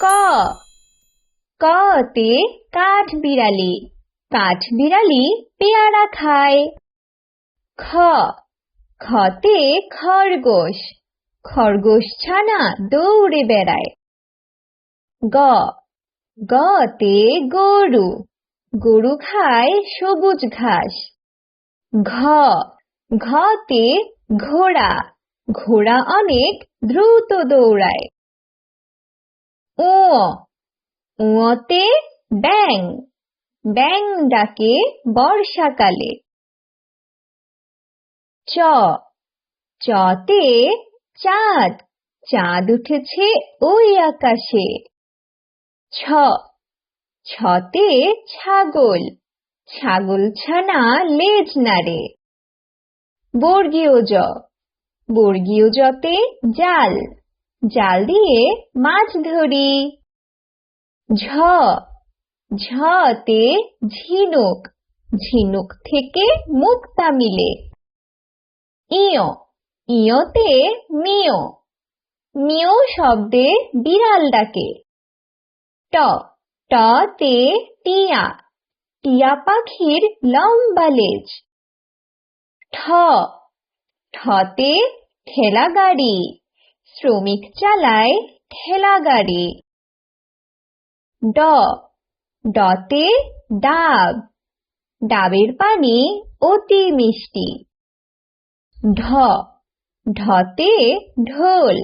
ক কতে কাঠবিড়ালি, কাঠবিড়ালি পেয়ারা খায়। খ খতে খরগোশ, খরগোশ ছানা দৌড়ে বেড়ায়। গ গতে গরু, গরু খায় সবুজ ঘাস। ঘ ঘতে ঘোড়া, ঘোড়া অনেক দ্রুত দৌড়ায়। উ উতে ব্যাঙ, ব্যাঙ ডাকে বর্ষাকালে। চ চতে চাঁদ, চাঁদ উঠেছে ওই আকাশে। ছ ছতে ছাগল, ছাগল ছানা লেজ নাড়ে। বর্গীয় জ, বর্গীয় জতে জাল, জাল দিয়ে মাছ ধরি। ঝ ঝতে ঝিনুক, ঝিনুক থেকে মুক্তা মিলে। ইয় ইয়তে মিয়, মিয় শব্দে বিড়াল ডাকে। ট টতে টিয়া, টিয়া পাখির লম্বা লেজ। ঠ ঠতে ঠেলা গাড়ি, শ্রমিক চালায় ঠেলা গাড়ি। ড ডতে ডাব, ডাবের পানি অতি মিষ্টি। ঢ ঢতে ঢোল,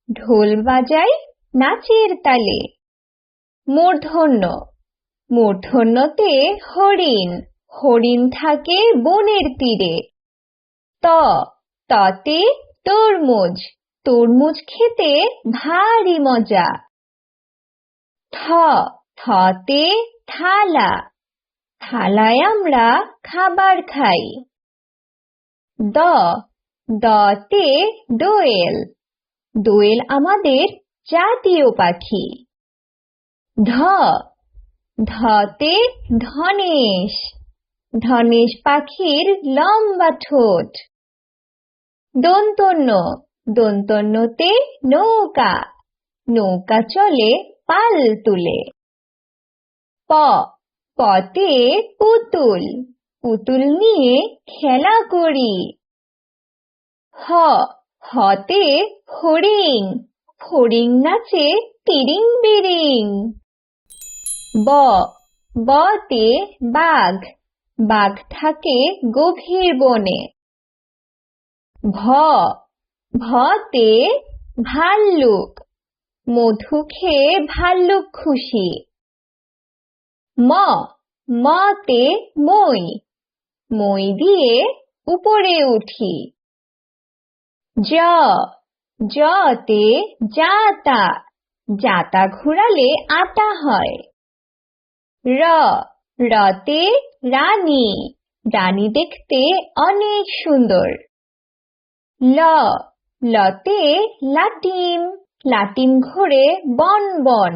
ঢোল বাজায় নাচের তালে। মূর্ধন্য মূর্ধন্যতে হরিণ, হরিণ থাকে বনের তীরে। ত ততে তরমুজ, তরমুজ খেতে ভারী মজা। থ থতে থালা, থালায় আমরা খাবার খাই। দ দতে দোয়েল, দোয়েল আমাদের জাতীয় পাখি। ধ ধতে ধনেশ, ধনেশ পাখির লম্বা ঠোঁট। দন্তন্য দন্তন্যতে নৌকা, নৌকা চলে পাল তুলে। প পতে পুতুল, পুতুল নিয়ে খেলা করি। হ হতে হরিণ, হরিণ নাচে তিরিং বিরিং। ব বতে বাঘ, বাঘ থাকে গভীর বনে। ভ ভতে ভাল্লুক, মধু খেয়ে ভাল্লুক খুশি। ম মতে মই, মই দিয়ে উপরে উঠি। জ জতে জাতা, জাতা ঘুরালে আটা হয়। র রতে রানী, রানী দেখতে অনেক সুন্দর। ল লতে লাটিম, লাটিম ঘোরে বন বন।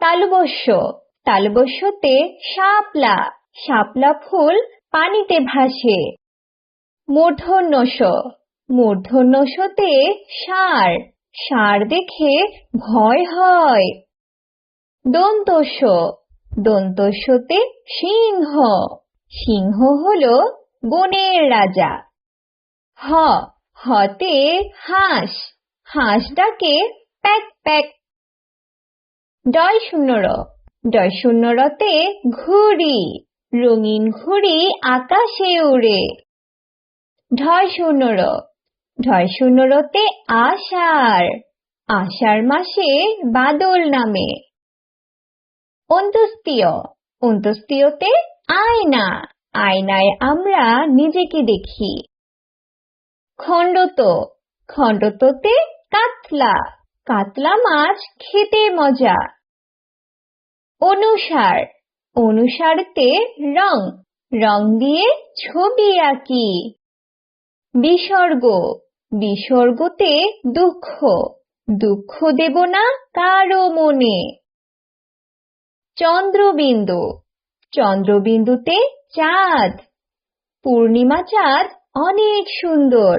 তালবস্য তালবস্যতে শাপলা, শাপলা ফুল পানিতে ভাসে। মূর্ধন্য ষ, মূর্ধন্য ষতে ষাঁড়, ষাঁড় দেখে ভয় হয়। দন্ত স, দন্ত সতে সিংহ, সিংহ হলো বনের রাজা। হ হতে হাঁস, হাঁস ডাকে প্যাক প্যাক। ডয় শূন্য র, ডয় শূন্য রতে ঘুড়ি, রঙিন ঘুড়ি আকাশে উড়ে। ঢয় শূন্য র, ঢয় শূন্য রতে আষাঢ়, আষাঢ় মাসে বাদল নামে। অন্ত্যস্তীয়, অন্ত্যস্তীয়তে আয়না, আয়নায় আমরা নিজেকে দেখি। খণ্ডত, খণ্ডততে কাতলা, কাতলা মাছ খেতে মজা। অনুসার, অনুসারতে রং, রং দিয়ে ছবি আঁকি। বিসর্গ, বিসর্গতে দুঃখ, দুঃখ দেব না কারো মনে। চন্দ্রবিন্দু, চন্দ্রবিন্দুতে চাঁদ, পূর্ণিমা চাঁদ অনেক সুন্দর।